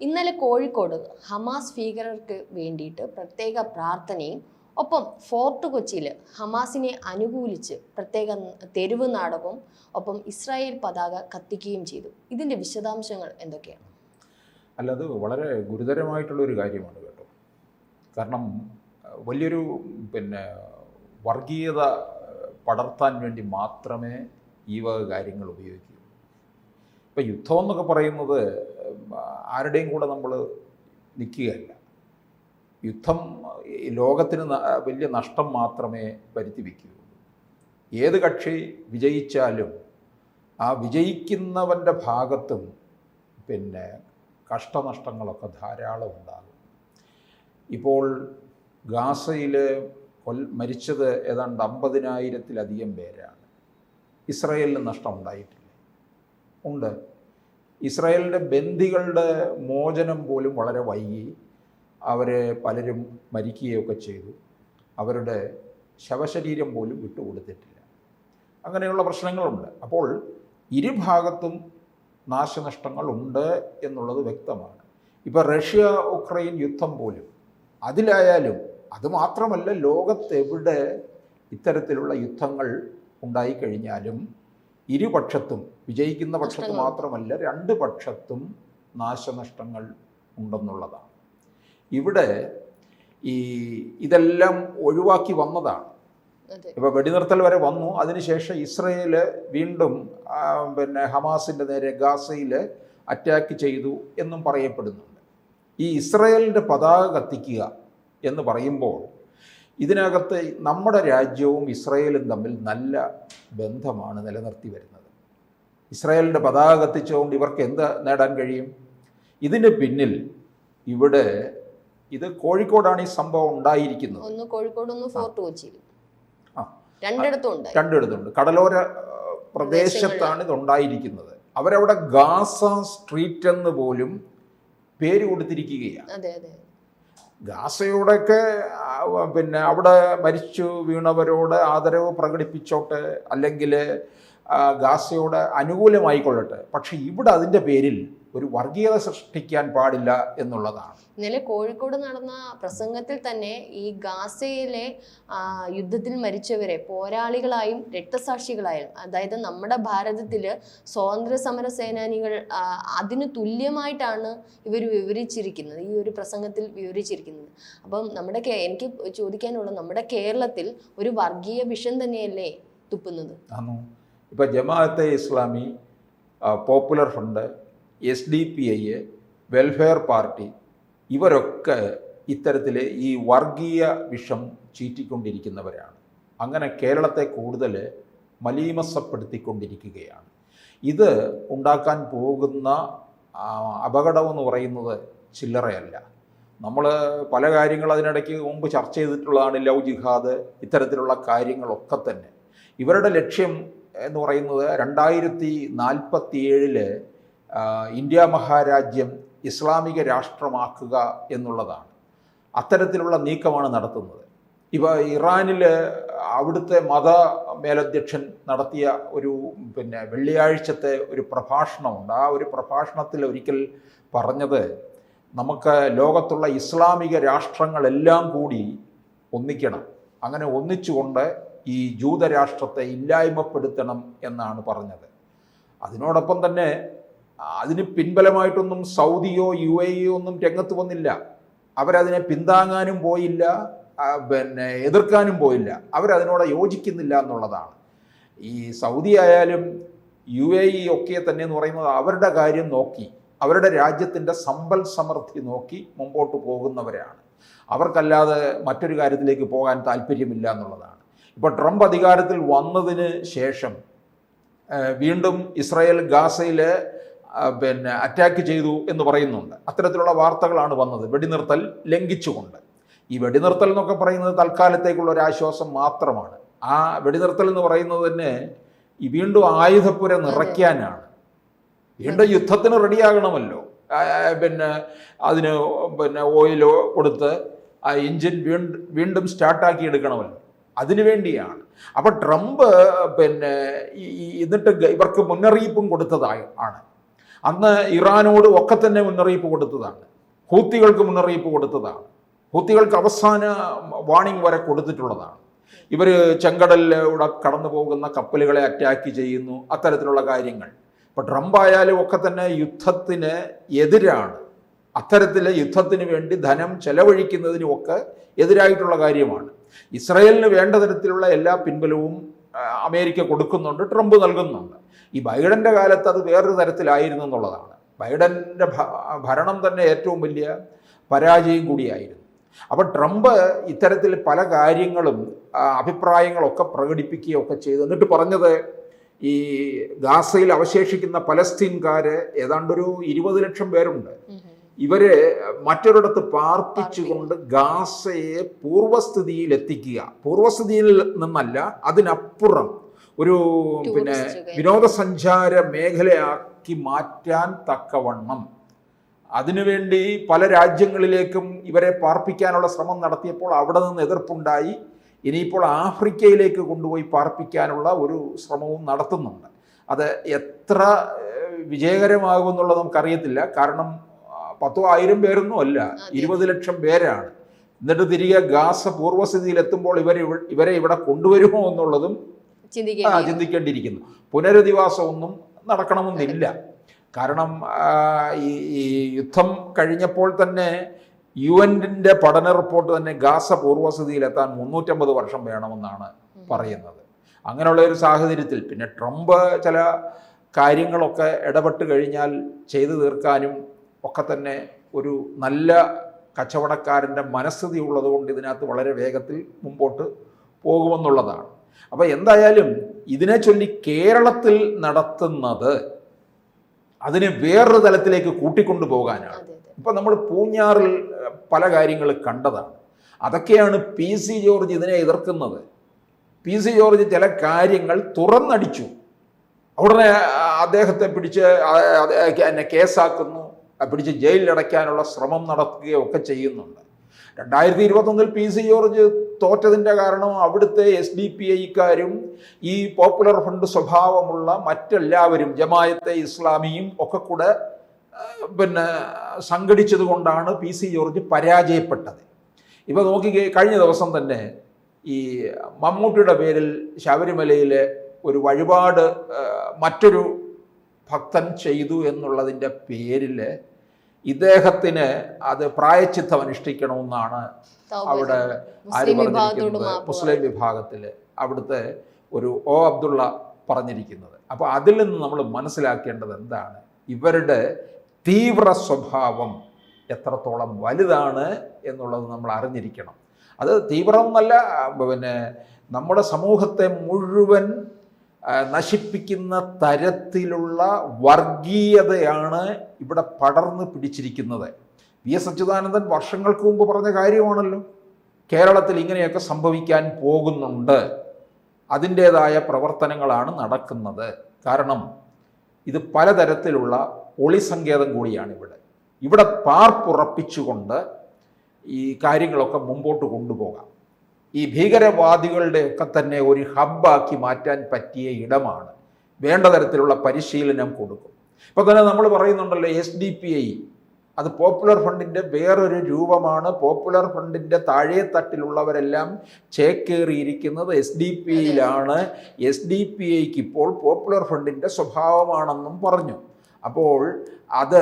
ഇന്നലെ കോഴിക്കോട് ഹമാസ് ഭീകരർക്ക് വേണ്ടിയിട്ട് പ്രത്യേക പ്രാർത്ഥനയും ഒപ്പം ഫോർട്ട് കൊച്ചിയിൽ ഹമാസിനെ അനുകൂലിച്ച് പ്രത്യേക തെരുവ് നാടകവും ഒപ്പം ഇസ്രായേൽ പതാക കത്തിക്കുകയും ചെയ്തു. ഇതിൻ്റെ വിശദാംശങ്ങൾ എന്തൊക്കെയാണ്? അത് വളരെ ഗുരുതരമായിട്ടുള്ളൊരു കാര്യമാണ് കേട്ടോ. കാരണം വലിയൊരു വർഗീയത പടർത്താൻ വേണ്ടി മാത്രമേ ഈ വക കാര്യങ്ങൾ ഉപയോഗിക്കൂ. ഇപ്പം യുദ്ധം എന്നൊക്കെ പറയുന്നത് ആരുടെയും കൂടെ നമ്മൾ നിൽക്കുകയല്ല. യുദ്ധം ലോകത്തിന് വലിയ നഷ്ടം മാത്രമേ വരുത്തി വയ്ക്കുകയുള്ളൂ. ഏത് കക്ഷി വിജയിച്ചാലും ആ വിജയിക്കുന്നവൻ്റെ ഭാഗത്തും കഷ്ടനഷ്ടങ്ങളൊക്കെ ധാരാളം ഉണ്ടാകും. ഇപ്പോൾ ഗാസയിൽ മരിച്ചത് ഏതാണ്ട് 50,000-ത്തിലധികം പേരാണ്. ഇസ്രായേലിന് നഷ്ടമുണ്ടായിട്ടില്ല. ഉണ്ട്. ഇസ്രായേലിൻ്റെ ബന്ദികളുടെ മോചനം പോലും വളരെ വൈകി. പലരും മരിക്കുകയൊക്കെ ചെയ്തു. അവരുടെ ശവശരീരം പോലും വിട്ടുകൊടുത്തിട്ടില്ല. അങ്ങനെയുള്ള പ്രശ്നങ്ങളുണ്ട്. അപ്പോൾ ഇരുഭാഗത്തും നാശനഷ്ടങ്ങളുണ്ട് എന്നുള്ളത് വ്യക്തമാണ്. ഇപ്പോൾ റഷ്യ ഉക്രൈൻ യുദ്ധം പോലും അതിലായാലും, അതുമാത്രമല്ല, ലോകത്തെവിടെ ഇത്തരത്തിലുള്ള യുദ്ധങ്ങൾ ഉണ്ടായിക്കഴിഞ്ഞാലും ഇരുപക്ഷത്തും, വിജയിക്കുന്ന പക്ഷത്ത് മാത്രമല്ല രണ്ട് പക്ഷത്തും നാശനഷ്ടങ്ങൾ ഉണ്ടെന്നുള്ളതാണ്. ഇവിടെ ഇതെല്ലാം ഒഴിവാക്കി വന്നതാണ്. ഇപ്പോൾ വെടിനിർത്തൽ വരെ വന്നു. അതിനുശേഷം ഇസ്രയേൽ വീണ്ടും ഹമാസിൻ്റെ നേരെ ഗാസയിൽ അറ്റാക്ക് ചെയ്തു എന്നും പറയപ്പെടുന്നുണ്ട്. ഈ ഇസ്രയേലിൻ്റെ പതാക കത്തിക്കുക എന്ന് പറയുമ്പോൾ ഇതിനകത്ത് നമ്മുടെ രാജ്യവും ഇസ്രയേലും തമ്മിൽ നല്ല ബന്ധമാണ് നിലനിർത്തി വരുന്നത്. ഇസ്രയേലിൻ്റെ പതാക കത്തിച്ചുകൊണ്ട് ഇവർക്ക് എന്ത് നേടാൻ കഴിയും? ഇതിന് പിന്നിൽ ഇത് കോഴിക്കോടാണ് ഈ സംഭവം ഉണ്ടായിരിക്കുന്നത്. ഒന്ന് കോഴിക്കോട്, ഒന്ന് ഫോർട്ട് കൊച്ചിയിൽ, രണ്ടിടത്തുണ്ട്. കടലോര പ്രദേശത്താണ് ഇത് ഉണ്ടായിരിക്കുന്നത്. അവരവിടെ ഗാസ സ്ട്രീറ്റ് എന്ന് പോലും പേര് കൊടുത്തിരിക്കുകയാണ്. ഗാസയോടൊക്കെ അവിടെ മരിച്ചു വീണവരോട് ആദരവ് പ്രകടിപ്പിച്ചോട്ടെ, അല്ലെങ്കിൽ ഗാസയോട് അനുകൂലമായിക്കൊള്ളട്ടെ. പക്ഷെ ഇവിടെ അതിൻ്റെ പേരിൽ ഒരു വർഗീയത സൃഷ്ടിക്കാൻ പാടില്ല എന്നുള്ളതാണ്. ഇന്നലെ കോഴിക്കോട് നടന്ന പ്രസംഗത്തിൽ തന്നെ ഈ ഗാസയിലെ യുദ്ധത്തിൽ മരിച്ചവരെ പോരാളികളായും രക്തസാക്ഷികളായും, അതായത് നമ്മുടെ ഭാരതത്തിൽ സ്വാതന്ത്ര്യ സമര സേനാനികൾ അതിന് തുല്യമായിട്ടാണ് ഇവർ വിവരിച്ചിരിക്കുന്നത്, ഈ ഒരു പ്രസംഗത്തിൽ വിവരിച്ചിരിക്കുന്നത്. അപ്പം എനിക്ക് ചോദിക്കാനുള്ളത്, നമ്മുടെ കേരളത്തിൽ ഒരു വർഗീയ വിഷം തന്നെയല്ലേ തുപ്പുന്നത്? ഇപ്പം Jamaat-e Islami, Popular Front, SDPI, Welfare Party, ഇവരൊക്കെ ഇത്തരത്തിൽ ഈ വർഗീയ വിഷം ചീറ്റിക്കൊണ്ടിരിക്കുന്നവരാണ്. അങ്ങനെ കേരളത്തെ കൂടുതൽ മലീമസപ്പെടുത്തിക്കൊണ്ടിരിക്കുകയാണ്. ഇത് ഉണ്ടാക്കാൻ പോകുന്ന അപകടമെന്ന് പറയുന്നത് ചില്ലറയല്ല. നമ്മൾ പല കാര്യങ്ങൾ അതിനിടയ്ക്ക് മുമ്പ് ചർച്ച ചെയ്തിട്ടുള്ളതാണ്. ലവ് ജിഹാദ്, ഇത്തരത്തിലുള്ള കാര്യങ്ങളൊക്കെ തന്നെ ഇവരുടെ ലക്ഷ്യം എന്ന് പറയുന്നത് 2047 ഇന്ത്യ മഹാരാജ്യം ഇസ്ലാമിക രാഷ്ട്രമാക്കുക എന്നുള്ളതാണ്. അത്തരത്തിലുള്ള നീക്കമാണ് നടത്തുന്നത്. ഇപ്പോൾ ഇറാനിൽ അവിടുത്തെ മത മേലധ്യക്ഷൻ നടത്തിയ ഒരു വെള്ളിയാഴ്ചത്തെ ഒരു പ്രഭാഷണമുണ്ട്. ആ ഒരു പ്രഭാഷണത്തിൽ ഒരിക്കൽ പറഞ്ഞത്, നമുക്ക് ലോകത്തുള്ള ഇസ്ലാമിക രാഷ്ട്രങ്ങളെല്ലാം കൂടി ഒന്നിക്കണം, അങ്ങനെ ഒന്നിച്ചുകൊണ്ട് ഈ ജൂതരാഷ്ട്രത്തെ ഇല്ലായ്മപ്പെടുത്തണം എന്നാണ് പറഞ്ഞത്. അതിനോടൊപ്പം തന്നെ അതിന് പിൻബലമായിട്ടൊന്നും സൗദിയോ UAE ഒന്നും രംഗത്ത് വന്നില്ല. അവരതിനെ പിന്താങ്ങാനും പോയില്ല, എതിർക്കാനും പോയില്ല. അവരതിനോട് യോജിക്കുന്നില്ല എന്നുള്ളതാണ്. ഈ സൗദി ആയാലും UAE ഒക്കെ തന്നെ എന്ന് പറയുന്നത് അവരുടെ കാര്യം നോക്കി, അവരുടെ രാജ്യത്തിൻ്റെ സമ്പൽ സമൃദ്ധി നോക്കി മുമ്പോട്ട് പോകുന്നവരാണ്. അവർക്കല്ലാതെ മറ്റൊരു കാര്യത്തിലേക്ക് പോകാൻ താല്പര്യമില്ല എന്നുള്ളതാണ്. ഇപ്പോൾ ട്രംപ് അധികാരത്തിൽ വന്നതിന് ശേഷം വീണ്ടും ഇസ്രായേൽ ഗാസയിൽ അറ്റാക്ക് ചെയ്തു എന്ന് പറയുന്നുണ്ട്. അത്തരത്തിലുള്ള വാർത്തകളാണ് വന്നത്, വെടിനിർത്തൽ ലംഘിച്ചുകൊണ്ട്. ഈ വെടിനിർത്തൽ എന്നൊക്കെ പറയുന്നത് തൽക്കാലത്തേക്കുള്ള ഒരു ആശ്വാസം മാത്രമാണ്. ആ വെടിനിർത്തൽ എന്ന് പറയുന്നത് തന്നെ ഈ വീണ്ടും ആയുധപ്പുര നിറയ്ക്കാനാണ്. വീണ്ടും യുദ്ധത്തിന് റെഡിയാകണമല്ലോ. അതിന് ഓയിൽ കൊടുത്ത് ആ എൻജിൻ വീണ്ടും സ്റ്റാർട്ടാക്കി എടുക്കണമല്ലോ. അതിനുവേണ്ടിയാണ്. അപ്പോൾ ട്രംപ് എന്നിട്ട് ഇവർക്ക് മുന്നറിയിപ്പും കൊടുത്തതാണ്. അന്ന് ഇറാനോട് ഒക്കെ തന്നെ മുന്നറിയിപ്പ് കൊടുത്തതാണ്, ഹൂത്തികൾക്ക് മുന്നറിയിപ്പ് കൊടുത്തതാണ്, ഹൂത്തികൾക്ക് അവസാന വാണിംഗ് വരെ കൊടുത്തിട്ടുള്ളതാണ്. ഇവർ ചെങ്കടലിലൂടെ കടന്നു പോകുന്ന കപ്പലുകളെ അറ്റാക്ക് ചെയ്യുന്നു, അത്തരത്തിലുള്ള കാര്യങ്ങൾ. ഇപ്പം ട്രംപ് ആയാലും ഒക്കെ തന്നെ യുദ്ധത്തിന് എതിരാണ്, അത്തരത്തിൽ യുദ്ധത്തിന് വേണ്ടി ധനം ചെലവഴിക്കുന്നതിനുമൊക്കെ എതിരായിട്ടുള്ള കാര്യമാണ്. ഇസ്രായേലിന് വേണ്ട തരത്തിലുള്ള എല്ലാ പിൻബലവും അമേരിക്ക കൊടുക്കുന്നുണ്ട്, ട്രംപ് നൽകുന്നുണ്ട്. ഈ ബൈഡൻ്റെ കാലത്ത് അത് വേറൊരു തരത്തിലായിരുന്നു എന്നുള്ളതാണ്. ബൈഡൻ്റെ ഭരണം തന്നെ ഏറ്റവും വലിയ പരാജയം കൂടിയായിരുന്നു. അപ്പോൾ ട്രംപ് ഇത്തരത്തിൽ പല കാര്യങ്ങളും അഭിപ്രായങ്ങളൊക്കെ പ്രകടിപ്പിക്കുകയൊക്കെ ചെയ്തു. എന്നിട്ട് പറഞ്ഞത് ഈ ഗാസയിൽ അവശേഷിക്കുന്ന പലസ്തീൻകാർ ഏതാണ്ടൊരു 20 ലക്ഷം പേരുണ്ട്, ഇവരെ മറ്റൊരിടത്ത് പാർപ്പിച്ചുകൊണ്ട് ഗാസയെ പൂർവ്വസ്ഥിതിയിൽ എത്തിക്കുക, പൂർവ്വസ്ഥിതിയിൽ നിന്നല്ല അതിനപ്പുറം ഒരു വിനോദസഞ്ചാര മേഖലയാക്കി മാറ്റാൻ തക്കവണ്ണം അതിനുവേണ്ടി പല രാജ്യങ്ങളിലേക്കും ഇവരെ പാർപ്പിക്കാനുള്ള ശ്രമം നടത്തിയപ്പോൾ അവിടെ നിന്ന് എതിർപ്പുണ്ടായി. ഇനിയിപ്പോൾ ആഫ്രിക്കയിലേക്ക് കൊണ്ടുപോയി പാർപ്പിക്കാനുള്ള ഒരു ശ്രമവും നടത്തുന്നുണ്ട്. അത് എത്ര വിജയകരമാകുമെന്നുള്ളത് നമുക്കറിയത്തില്ല. കാരണം 10,000 പേരൊന്നും അല്ല, 20 ലക്ഷം പേരാണ്. എന്നിട്ട് തിരികെ ഗാസ പൂർവ്വസ്ഥിതിയിൽ എത്തുമ്പോൾ ഇവരെ ഇവിടെ കൊണ്ടുവരുമോ എന്നുള്ളതും ചിന്തിക്കേണ്ടിയിരിക്കുന്നു. പുനരധിവാസമൊന്നും നടക്കണമെന്നില്ല. കാരണം ഈ യുദ്ധം കഴിഞ്ഞപ്പോൾ തന്നെ UN-ന്റെ പഠന റിപ്പോർട്ട് തന്നെ ഗാസ പൂർവ്വസ്ഥിതിയിലെത്താൻ 350 വർഷം വേണമെന്നാണ് പറയുന്നത്. അങ്ങനെയുള്ള ഒരു സാഹചര്യത്തിൽ പിന്നെ ട്രംപ് ചില കാര്യങ്ങളൊക്കെ ഇടപെട്ട് കഴിഞ്ഞാൽ ചെയ്തു തീർക്കാനും ഒക്കെ തന്നെ ഒരു നല്ല കച്ചവടക്കാരൻ്റെ മനസ്ഥിതി ഉള്ളതുകൊണ്ട് ഇതിനകത്ത് വളരെ വേഗത്തിൽ മുമ്പോട്ട് പോകുമെന്നുള്ളതാണ്. അപ്പോൾ എന്തായാലും ഇതിനെ ചൊല്ലി കേരളത്തിൽ നടത്തുന്നത് അതിനെ വേറൊരു തലത്തിലേക്ക് കൂട്ടിക്കൊണ്ടു പോകാനാണ്. ഇപ്പം നമ്മൾ പൂഞ്ഞാറിൽ പല കാര്യങ്ങൾ കണ്ടതാണ്. അതൊക്കെയാണ് PC ജോർജ് ഇതിനെ എതിർക്കുന്നത്. PC ജോർജ് ചില കാര്യങ്ങൾ തുറന്നടിച്ചു, ഉടനെ അദ്ദേഹത്തെ പിടിച്ച് എന്നെ കേസാക്കുന്നു, പിടിച്ച് ജയിലിലടയ്ക്കാനുള്ള ശ്രമം നടത്തുകയൊക്കെ ചെയ്യുന്നുണ്ട്. 2021 PC ജോർജ് തോറ്റതിൻ്റെ കാരണം അവിടുത്തെ SDPIക്കാരും ഈ പോപ്പുലർ ഫ്രണ്ട് സ്വഭാവമുള്ള മറ്റെല്ലാവരും ജമായത്തെ ഇസ്ലാമിയും ഒക്കെ കൂടെ സംഘടിച്ചത് കൊണ്ടാണ് PC ജോർജ് പരാജയപ്പെട്ടത്. ഇപ്പോൾ നോക്കിക്കേ, കഴിഞ്ഞ ദിവസം തന്നെ ഈ മമ്മൂട്ടിയുടെ പേരിൽ ശബരിമലയിലെ ഒരു വഴിപാട് മറ്റൊരു ഭക്തൻ ചെയ്തു എന്നുള്ളതിൻ്റെ പേരിൽ ഇദ്ദേഹത്തിന് അത് പ്രായച്ചിത്തം അനുഷ്ഠിക്കണമെന്നാണ് അവിടെ ആര് പറഞ്ഞിരിക്കുന്നത്, മുസ്ലിം വിഭാഗത്തിൽ അവിടുത്തെ ഒരു അബ്ദുള്ള പറഞ്ഞിരിക്കുന്നത്. അപ്പോൾ അതിൽ നിന്ന് നമ്മൾ മനസ്സിലാക്കേണ്ടത് എന്താണ്, ഇവരുടെ തീവ്ര സ്വഭാവം എത്രത്തോളം വലുതാണ് എന്നുള്ളത് നമ്മൾ അറിഞ്ഞിരിക്കണം. അത് തീവ്രം എന്നല്ല, നമ്മുടെ സമൂഹത്തെ മുഴുവൻ നശിപ്പിക്കുന്ന തരത്തിലുള്ള വർഗീയതയാണ് ഇവിടെ പടർന്ന് പിടിച്ചിരിക്കുന്നത്. VS അച്യുതാനന്ദൻ വർഷങ്ങൾക്ക് മുമ്പ് പറഞ്ഞ കാര്യമാണല്ലോ, കേരളത്തിൽ ഇങ്ങനെയൊക്കെ സംഭവിക്കാൻ പോകുന്നുണ്ട്, അതിൻ്റേതായ പ്രവർത്തനങ്ങളാണ് നടക്കുന്നത്. കാരണം ഇത് പലതരത്തിലുള്ള ഒളിസങ്കേതം കൂടിയാണ് ഇവിടെ പാർപ്പുറപ്പിച്ചുകൊണ്ട് ഈ കാര്യങ്ങളൊക്കെ മുമ്പോട്ട് കൊണ്ടുപോകാം. ഈ ഭീകരവാദികളുടെ ഒക്കെ തന്നെ ഒരു ഹബ്ബാക്കി മാറ്റാൻ പറ്റിയ ഇടമാണ്. വേണ്ട തരത്തിലുള്ള പരിശീലനം കൊടുക്കും. ഇപ്പോൾ തന്നെ നമ്മൾ പറയുന്നുണ്ടല്ലോ SDPI, അത് പോപ്പുലർ ഫ്രണ്ടിൻ്റെ വേറൊരു രൂപമാണ്. പോപ്പുലർ ഫ്രണ്ടിൻ്റെ താഴെത്തട്ടിലുള്ളവരെല്ലാം ചേക്കേറിയിരിക്കുന്നത് SDPIയിലാണ്. SDPIക്ക് ഇപ്പോൾ പോപ്പുലർ ഫ്രണ്ടിൻ്റെ സ്വഭാവമാണെന്നും പറഞ്ഞു. അപ്പോൾ അത്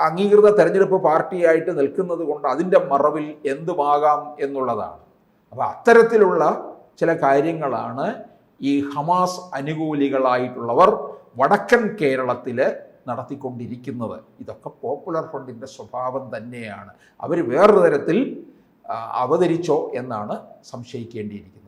അംഗീകൃത തെരഞ്ഞെടുപ്പ് പാർട്ടിയായിട്ട് നിൽക്കുന്നത് കൊണ്ട് അതിൻ്റെ മറവിൽ എന്തുമാകാം എന്നുള്ളതാണ്. അപ്പോൾ അത്തരത്തിലുള്ള ചില കാര്യങ്ങളാണ് ഈ ഹമാസ് അനുകൂലികളായിട്ടുള്ളവർ വടക്കൻ കേരളത്തിൽ നടത്തിക്കൊണ്ടിരിക്കുന്നത്. ഇതൊക്കെ പോപ്പുലർ ഫ്രണ്ടിൻ്റെ സ്വഭാവം തന്നെയാണ്. അവർ വേറൊരു തരത്തിൽ അവതരിച്ചോ എന്നാണ് സംശയിക്കേണ്ടിയിരിക്കുന്നത്.